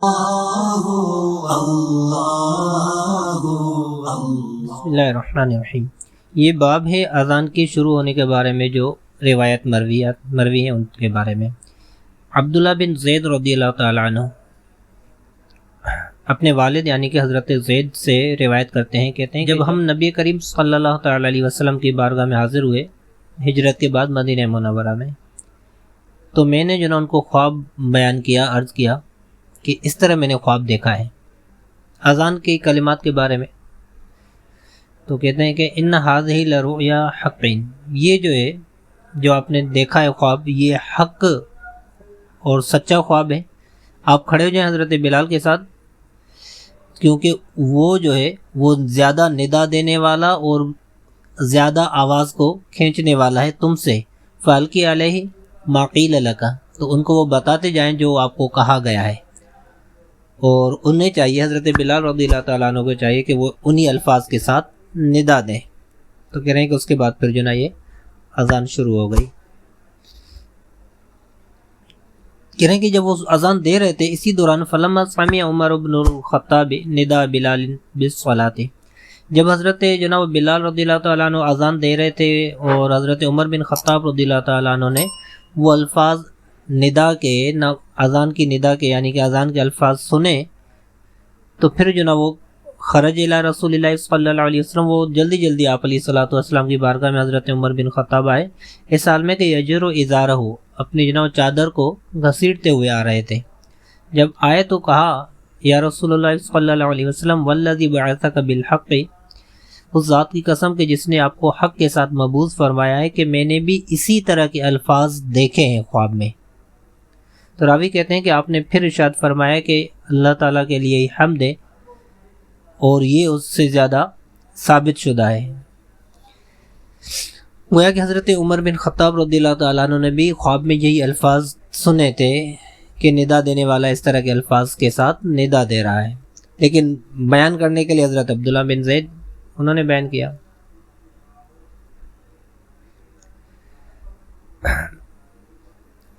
بسم اللہ الرحمن الرحیم۔ یہ باب ہے اذان کی شروع ہونے کے بارے میں جو روایت مروی ہیں ان کے بارے میں۔ عبداللہ بن زید رضی اللہ تعالیٰ عنہ اپنے والد یعنی کہ حضرت زید سے روایت کرتے ہیں، کہتے ہیں جب ہم نبی کریم صلی اللہ تعالیٰ علیہ وسلم کی بارگاہ میں حاضر ہوئے ہجرت کے بعد مدینہ منورہ میں، تو میں نے ان کو خواب بیان کیا، عرض کیا کہ اس طرح میں نے خواب دیکھا ہے اذان کی کلمات کے بارے میں۔ تو کہتے ہیں کہ ان ھذہ لرؤیا حق، یہ جو ہے جو آپ نے دیکھا ہے خواب، یہ حق اور سچا خواب ہے۔ آپ کھڑے ہو جائیں حضرت بلال کے ساتھ، کیونکہ وہ جو ہے وہ زیادہ ندا دینے والا اور زیادہ آواز کو کھینچنے والا ہے تم سے۔ فالقی علیہ ما قیل لک، تو ان کو وہ بتاتے جائیں جو آپ کو کہا گیا ہے، اور انہیں چاہیے، حضرت بلال رضی اللہ تعالیٰ عنہ کو چاہیے کہ وہ انہی الفاظ کے ساتھ ندا دیں۔ تو کہہ رہے ہیں کہ اس کے بعد پھر یہ اذان شروع ہو گئی۔ کہہ رہے ہیں کہ جب وہ اذان دے رہے تھے، اسی دوران فلما سمع عمر بن الخطاب ندا بلال بالصلاۃ، جب حضرت جناب بلال رضی اللہ تعالیٰ عنہ اذان دے رہے تھے اور حضرت عمر بن خطاب رضی اللہ تعالیٰ عنہ نے وہ الفاظ ندا کے، اذان کی ندا کے یعنی کہ اذان کے الفاظ سنے، تو پھر وہ خرج الی رسول اللہ صلی اللہ علیہ وسلم، وہ جلدی آپ علیہ الصلوۃ والسلام کی بارگاہ میں حضرت عمر بن خطاب آئے، اس حال میں کہ یجر ازارہ، اپنی چادر کو گھسیٹتے ہوئے آ رہے تھے۔ جب آئے تو کہا، یا رسول اللہ صلی اللہ علیہ وسلم، والذی بعثک بالحق، اس ذات کی قسم کہ جس نے آپ کو حق کے ساتھ مبعوث فرمایا ہے کہ میں نے بھی اسی طرح کے الفاظ دیکھے ہیں خواب میں۔ تو راوی کہتے ہیں کہ آپ نے پھر ارشاد فرمایا کہ اللہ تعالیٰ کے لیے حمد ہے اور یہ اس سے زیادہ ثابت شدہ ہے۔ گویا کہ حضرت عمر بن خطاب رضی اللہ تعالیٰ عنہ نے بھی خواب میں یہی الفاظ سنے تھے کہ ندا دینے والا اس طرح کے الفاظ کے ساتھ ندا دے رہا ہے، لیکن بیان کرنے کے لیے حضرت عبداللہ بن زید انہوں نے بیان کیا۔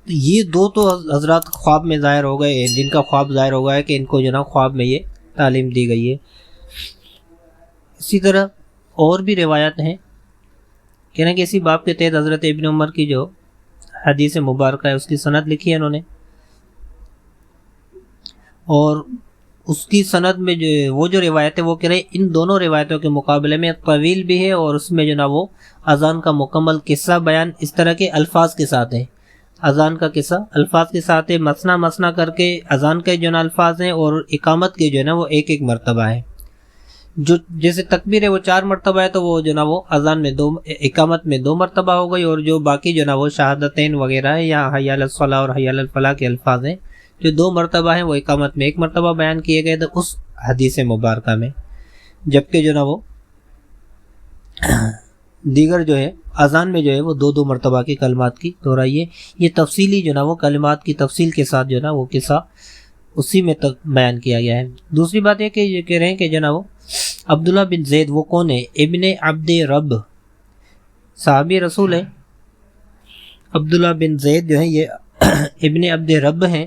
یہ دو تو حضرات خواب میں ظاہر ہو گئے، جن کا خواب ظاہر ہو گیا ہے کہ ان کو خواب میں یہ تعلیم دی گئی ہے۔ اسی طرح اور بھی روایات ہیں، کہنا کہ اسی باب کے تحت حضرت ابن عمر کی جو حدیث مبارکہ ہے اس کی سند لکھی ہے انہوں نے، اور اس کی سند میں وہ جو روایت ہے وہ کہہ رہے ہیں ان دونوں روایتوں کے مقابلے میں طویل بھی ہے، اور اس میں وہ اذان کا مکمل قصہ بیان اس طرح کے الفاظ کے ساتھ ہے۔ اذان کا قصہ الفاظ کے ساتھ ہے، مسنا کر کے اذان کے الفاظ ہیں، اور اقامت کے وہ ایک مرتبہ ہے۔ جو جیسے تکبیر ہے وہ 4 مرتبہ ہے، تو وہ وہ اذان میں اقامت میں 2 مرتبہ ہو گئی، اور جو باقی وہ شہادتین وغیرہ ہے یا حی علی الصلاۃ اور حی علی الفلاح کے الفاظ ہیں جو 2 مرتبہ ہیں، وہ اقامت میں 1 مرتبہ بیان کیے گئے تھے اس حدیث مبارکہ میں، جبکہ وہ دیگر اذان میں وہ 2 مرتبہ کی کلمات کی دہرائیے۔ یہ تفصیلی وہ کلمات کی تفصیل کے ساتھ وہ قصہ اسی میں تک بیان کیا گیا ہے۔ دوسری بات یہ کہ یہ کہہ رہے ہیں کہ وہ عبداللہ بن زید وہ کون ہے؟ ابن عبد رب، صحابی رسول ہے۔ عبداللہ بن زید یہ ابن عبد رب ہیں۔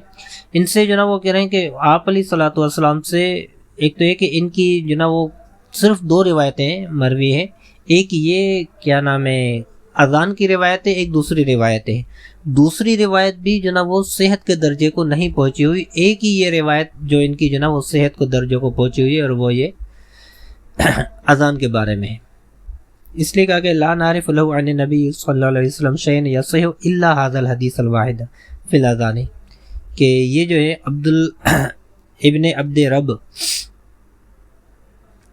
ان سے وہ کہہ رہے ہیں کہ آپ علیہ الصلوۃ والسلام سے ایک تو یہ کہ ان کی وہ صرف 2 روایتیں مروی ہیں، ایک یہ کیا نام ہے اذان کی روایت ہے، ایک دوسری روایت ہے۔ دوسری روایت بھی وہ صحت کے درجے کو نہیں پہنچی ہوئی، ایک ہی یہ روایت جو ان کی وہ صحت کو درجے کو پہنچی ہوئی ہے، اور وہ یہ اذان کے بارے میں ہے۔ اس لیے کہا کہ لا نعرف له عن النبی صلی اللہ علیہ وسلم شیئا یصح الا هذا الحدیث الواحد فی الاذان، کہ یہ ہے ابن عبد رب،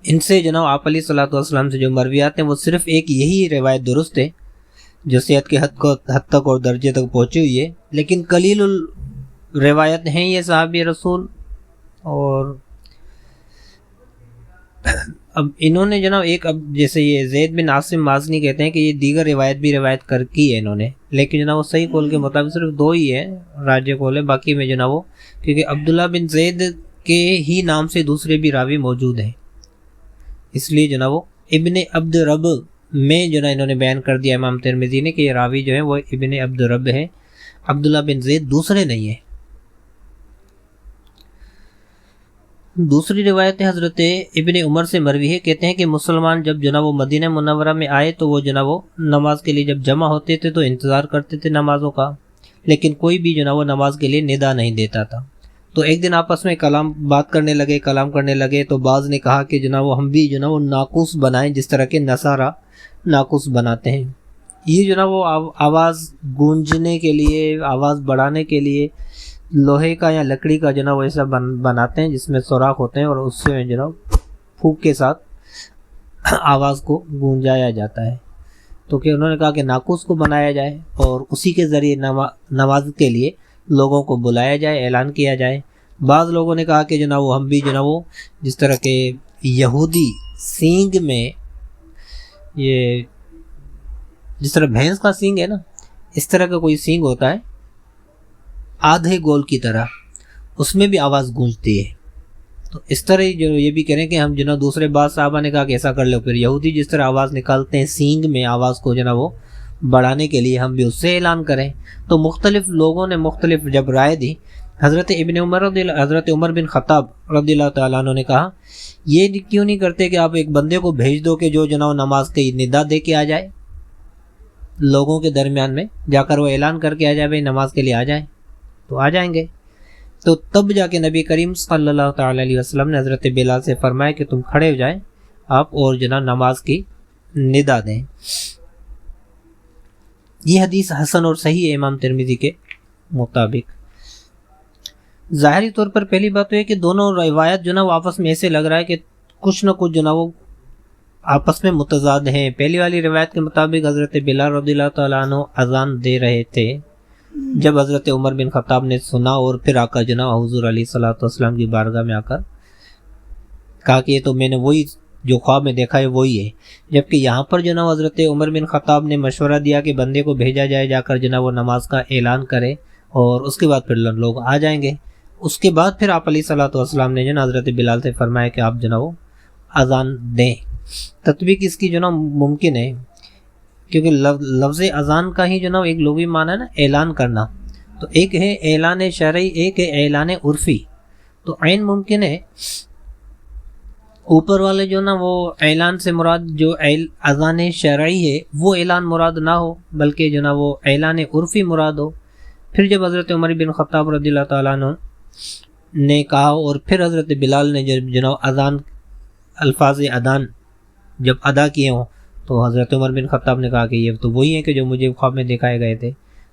ان سے آپ علیہ الصلوۃ والسلام سے جو مرویات ہیں وہ صرف ایک یہی روایت درست ہے جو صحت کے حد تک اور درجے تک پہنچی ہوئی ہے، لیکن قلیل الروایت ہیں یہ صحابی رسول۔ اور اب انہوں نے ایک جیسے یہ زید بن عاصم مازنی کہتے ہیں کہ یہ دیگر روایت بھی روایت کر کی ہے انہوں نے، لیکن وہ صحیح قول کے مطابق صرف 2 ہی ہیں، راجح قول ہے، باقی میں وہ کیونکہ عبداللہ بن زید کے ہی نام سے دوسرے بھی راوی موجود ہیں، اس لیے وہ ابن عبد رب میں انہوں نے بیان کر دیا امام ترمذی نے کہ یہ راوی وہ ابن عبد رب ہے، عبداللہ بن زید دوسرے نہیں ہیں۔ دوسری روایت حضرت ابن عمر سے مروی ہے، کہتے ہیں کہ مسلمان جب جناب وہ مدینہ منورہ میں آئے تو وہ جناب وہ نماز کے لیے جب جمع ہوتے تھے تو انتظار کرتے تھے نمازوں کا، لیکن کوئی بھی جناب وہ نماز کے لیے ندا نہیں دیتا تھا۔ تو ایک دن آپس میں بات کرنے لگے تو بعض نے کہا کہ جناب وہ ہم بھی جناب وہ ناقوس بنائیں جس طرح کے نصارہ ناقوس بناتے ہیں۔ یہ جناب وہ آواز گونجنے کے لیے، آواز بڑھانے کے لیے لوہے کا یا لکڑی کا جناب وہ ایسا بناتے ہیں جس میں سوراخ ہوتے ہیں، اور اس سے جناب پھونک کے ساتھ آواز کو گونجایا جاتا ہے۔ تو کہ انہوں نے کہا کہ ناقوس کو بنایا جائے اور اسی کے ذریعے نماز کے لیے لوگوں کو بلایا جائے، اعلان کیا جائے۔ بعض لوگوں نے کہا کہ جناب وہ ہم بھی جناب وہ جس طرح کے یہودی سینگ میں، یہ جس طرح بھینس کا سینگ ہے نا، اس طرح کا کوئی سینگ ہوتا ہے آدھے گول کی طرح، اس میں بھی آواز گونجتی ہے۔ تو اس طرح جو یہ بھی کہہ رہے ہیں کہ ہم جناب دوسرے بعض صحابہ نے کہا کہ ایسا کر لو، پھر یہودی جس طرح آواز نکالتے ہیں سینگ میں آواز کو جناب وہ بڑھانے کے لیے، ہم بھی اس سے اعلان کریں۔ تو مختلف لوگوں نے مختلف جب رائے دی، حضرت عمر بن خطاب رضی اللہ تعالیٰ عنہ نے کہا یہ کیوں نہیں کرتے کہ آپ ایک بندے کو بھیج دو کہ جو جناب نماز کی ندا دے کے آ جائے، لوگوں کے درمیان میں جا کر وہ اعلان کر کے آ جائے بھائی نماز کے لیے آ جائیں، تو آ جائیں گے۔ تو تب جا کے نبی کریم صلی اللہ تعالیٰ علیہ وسلم نے حضرت بلال سے فرمایا کہ تم کھڑے ہو جائیں آپ اور جناب نماز کی ندا دیں۔ یہ حدیث حسن اور صحیح ہے امام ترمذی کے مطابق۔ ظاہری طور پر پہلی بات تو ہے کہ دونوں روایت جو نا وہ آپس میں ایسے لگ رہا ہے کہ کچھ نہ کچھ جو نا وہ آپس میں متضاد ہیں۔ پہلی والی روایت کے مطابق حضرت بلال رضی اللہ تعالیٰ عنہ اذان دے رہے تھے جب حضرت عمر بن خطاب نے سنا، اور پھر آ کر جناب حضور علیہ الصلوۃ والسلام کی بارگاہ میں آ کر کہا کہ یہ تو میں نے وہی جو خواب میں دیکھا ہے وہی ہے۔ جبکہ یہاں پر جناب حضرت عمر بن خطاب نے مشورہ دیا کہ بندے کو بھیجا جائے جا کر جناب وہ نماز کا اعلان کرے، اور اس کے بعد پھر لوگ آ جائیں گے۔ اس کے بعد پھر آپ علیہ الصلوۃ والسلام نے جناب حضرت بلال سے فرمایا کہ آپ جناب وہ اذان دیں۔ تطبیق اس کی جناب ممکن ہے کیونکہ لفظ اذان کا ہی جناب ایک لغوی معنی ہے نا اعلان کرنا، تو ایک ہے اعلان شرعی، ایک ہے اعلان عرفی۔ تو عین ممکن ہے اوپر والے جو نا وہ اعلان سے مراد جو اذان شرعی ہے وہ اعلان مراد نہ ہو، بلکہ جو نا وہ اعلان عرفی مراد ہو۔ پھر جب حضرت عمر بن خطاب رضی اللہ تعالیٰ عنہ نے کہا، اور پھر حضرت بلال نے جب جناب اذان الفاظ اذان جب ادا کیے ہوں، تو حضرت عمر بن خطاب نے کہا کہ یہ تو وہی ہیں کہ جو مجھے خواب میں دکھائے گئے تھے۔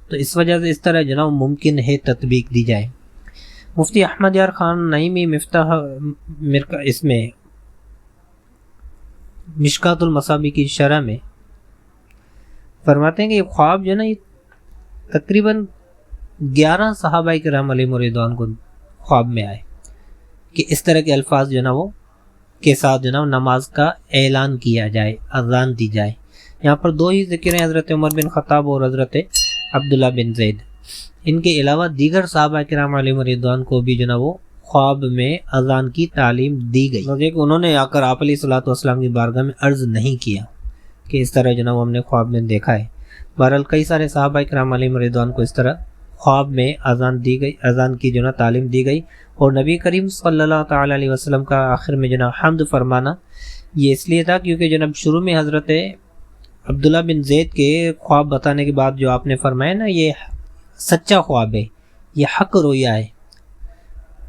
تو اس وجہ سے اس طرح جناب ممکن ہے تطبیق دی جائے۔ مفتی احمد یار خان نعیمی مفتاح اس میں مشکات المصابیح کی شرح میں فرماتے ہیں کہ یہ خواب جو ہے نا یہ تقریباً 11 صحابہ کرام علیہم رضوان کو خواب میں آئے کہ اس طرح کے الفاظ جو ہے نا وہ کے ساتھ جو ہے نا نماز کا اعلان کیا جائے، اذان دی جائے۔ یہاں پر 2 ہی ذکر ہیں، حضرت عمر بن خطاب اور حضرت عبداللہ بن زید۔ ان کے علاوہ دیگر صحابہ کرام علیہم رضوان کو بھی جو ہے نا وہ خواب میں اذان کی تعلیم دی گئی، لیکن انہوں نے آ کر آپ علیہ الصلوۃ والسلام کی بارگاہ میں عرض نہیں کیا کہ اس طرح جو ہے نا وہ ہم نے خواب میں دیکھا ہے۔ بہرحال کئی سارے صحابہ کرام علیہم رضوان کو اس طرح خواب میں اذان دی گئی، اذان کی جو نا تعلیم دی گئی، اور نبی کریم صلی اللہ تعالیٰ علیہ وسلم کا آخر میں جناب حمد فرمانا یہ اس لیے تھا کیونکہ جناب شروع میں حضرت عبداللہ بن زید کے خواب بتانے کے بعد جو آپ نے فرمایا نا یہ سچا خواب ہے، یہ حق رویا ہے،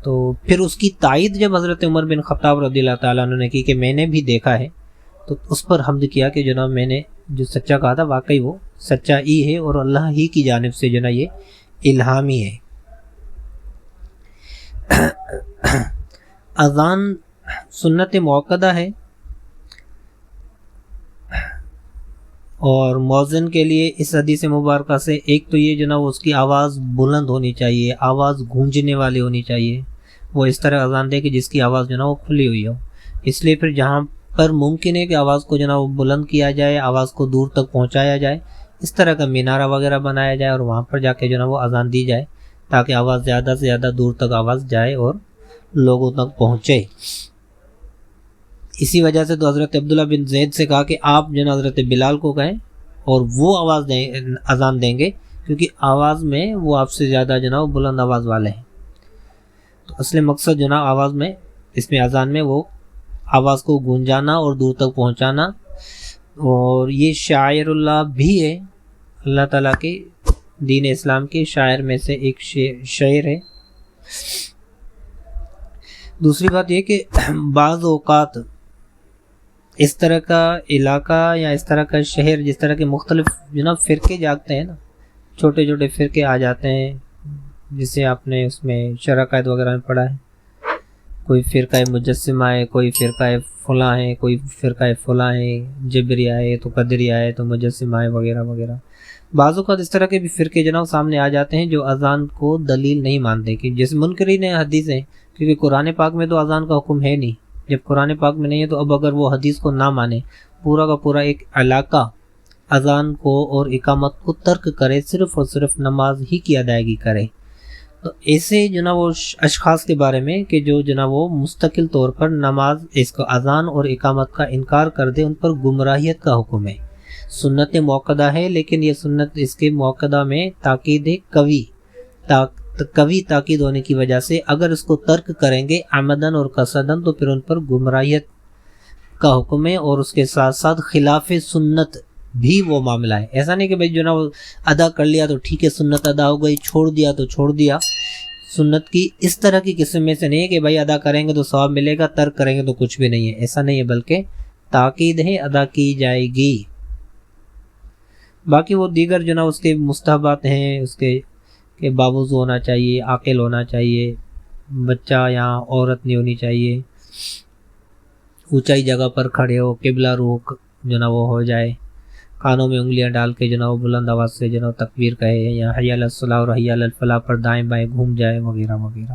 تو پھر اس کی تائید جب حضرت عمر بن خطاب رضی اللہ تعالیٰ عنہ نے کی کہ میں نے بھی دیکھا ہے، تو اس پر حمد کیا کہ جناب میں نے جو سچا کہا تھا واقعی وہ سچا ہی ہے، اور اللہ ہی کی جانب سے جناب یہ الہامی ہے۔ اذان سنت موقدہ ہے، اور مؤذن کے لیے اس حدیث مبارکہ سے ایک تو یہ جناب اس کی آواز بلند ہونی چاہیے، آواز گونجنے والی ہونی چاہیے، وہ اس طرح اذان دے کہ جس کی آواز جناب وہ کھلی ہوئی ہو۔ اس لیے پھر جہاں پر ممکن ہے کہ آواز کو جناب بلند کیا جائے، آواز کو دور تک پہنچایا جائے، اس طرح کا مینارہ وغیرہ بنایا جائے اور وہاں پر جا کے جناب وہ اذان دی جائے تاکہ آواز زیادہ سے زیادہ دور تک آواز جائے اور لوگوں تک پہنچے۔ اسی وجہ سے تو حضرت عبداللہ بن زید سے کہا کہ آپ جناب حضرت بلال کو کہیں اور وہ آواز دیں، اذان دیں گے، کیونکہ آواز میں وہ آپ سے زیادہ جناب بلند آواز والے ہیں۔ تو اصل مقصد جناب آواز میں اس میں اذان میں وہ آواز کو گونجانا اور دور تک پہنچانا، اور یہ شاعر اللہ بھی ہے، اللہ تعالیٰ کے دین اسلام کے شاعر میں سے ایک شعر ہے۔ دوسری بات یہ کہ بعض اوقات اس طرح کا علاقہ یا اس طرح کا شہر، جس طرح کے مختلف جناب فرقے جاگتے ہیں نا، چھوٹے چھوٹے فرقے آ جاتے ہیں، جسے آپ نے اس میں شرائط وغیرہ میں پڑھا ہے، کوئی فرقہ مجسمہ ہے، کوئی فرقہ فلاں ہے، کوئی فرقہ فلاں ہے، جبریہ ہے تو قدریہ ہے تو مجسمہ ہے وغیرہ وغیرہ۔ بعض اوقات اس طرح کے بھی فرقے جناب سامنے آ جاتے ہیں جو اذان کو دلیل نہیں مانتے، کہ جس منکرین حدیث ہیں، کیونکہ قرآن پاک میں تو اذان کا حکم ہے نہیں، جب قرآن پاک میں نہیں ہے تو اب اگر وہ حدیث کو نہ مانے، پورا کا پورا ایک علاقہ اذان کو اور اقامت کو ترک کرے، صرف اور صرف نماز ہی کی ادائیگی کرے، تو ایسے جناب وہ اشخاص کے بارے میں کہ جو جناب وہ مستقل طور پر نماز، اس کو اذان اور اقامت کا انکار کر دے، ان پر گمراہیت کا حکم ہے۔ سنت موقدہ ہے، لیکن یہ سنت اس کے موقدہ میں تاکید قوی تاکید ہونے کی وجہ سے اگر اس کو ترک کریں گے عمدن اور قصدن تو پھر ان پر گمراہیت کا حکم ہے، اور اس کے ساتھ ساتھ خلاف سنت بھی وہ معاملہ ہے۔ ایسا نہیں کہ بھائی جو نا وہ ادا کر لیا تو ٹھیک ہے، سنت ادا ہو گئی، چھوڑ دیا تو چھوڑ دیا۔ سنت کی اس طرح کی قسم میں سے نہیں ہے کہ بھائی ادا کریں گے تو ثواب ملے گا، ترک کریں گے تو کچھ بھی نہیں ہے، ایسا نہیں ہے، بلکہ تاکید ہے، ادا کی جائے گی۔ باقی وہ دیگر جو نا اس کے مستحبات ہیں، اس کے کہ باوضو ہونا چاہیے، عاقل ہونا چاہیے، بچہ یا عورت نہیں ہونی چاہیے، اونچائی جگہ پر کھڑے ہو، قبلہ رخ جو نا وہ ہو جائے، کانوں میں انگلیاں ڈال کے جو نا وہ بلند آواز سے جو نا تکبیر کہے، یا حی علی الصلاۃ اور حی علی الفلاح پر دائیں بائیں گھوم جائے وغیرہ وغیرہ۔